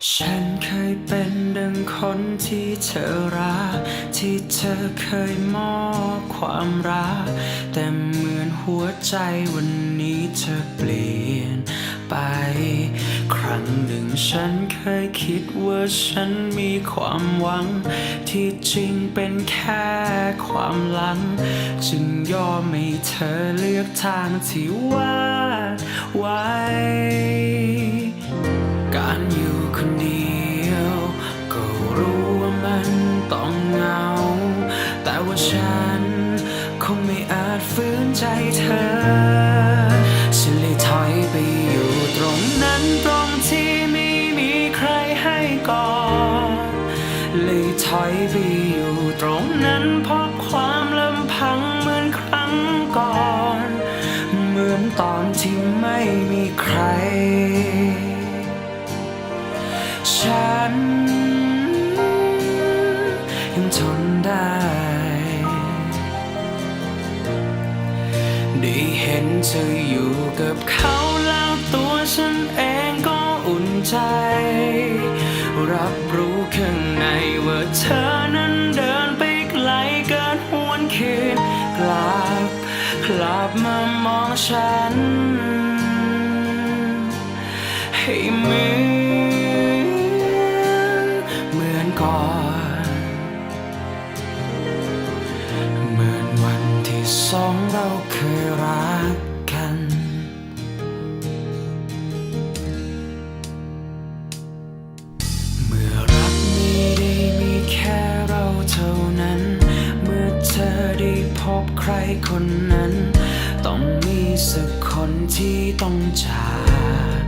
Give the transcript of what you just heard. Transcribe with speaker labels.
Speaker 1: ฉันเคยเป็นดังคนที่เธอรักที่เธอเคยมอบความรักแต่เหมือนหัวใจวันนี้เธอเปลี่ยนไปครั้งหนึ่งฉันเคยคิดว่าฉันมีความหวังที่จริงเป็นแค่ความหลังจึงยอมให้เธอเลือกทางที่วาดไว้การอยู่คนเดียวก็รู้ว่ามันต้องเหงาแต่ว่าฉันคงไม่อาจฝืนใจเธอฉันเลยถอยไปอยู่ตรงนั้นตรงที่ไม่มีใครให้กอดเลยถอยไปอยู่ตรงนั้นพบความลำพังเหมือนครั้งก่อนเหมือนตอนที่ไม่มีใครฉันยังทนได้เห็นเธออยู่กับเขาแล้วตัวฉันเองก็อุ่นใจรับรู้ข้างในว่าเธอนั้นเดินไปไกลเกินหวนคืนกลับมามองฉันให้เหมือนก่อนเหมือนวันที่สองเราเคยรักกันเมื่อรักนี้ได้มีแค่เราเท่านั้นเมื่อเธอได้พบใครคนนั้นต้องมีสักคนที่ต้องจาก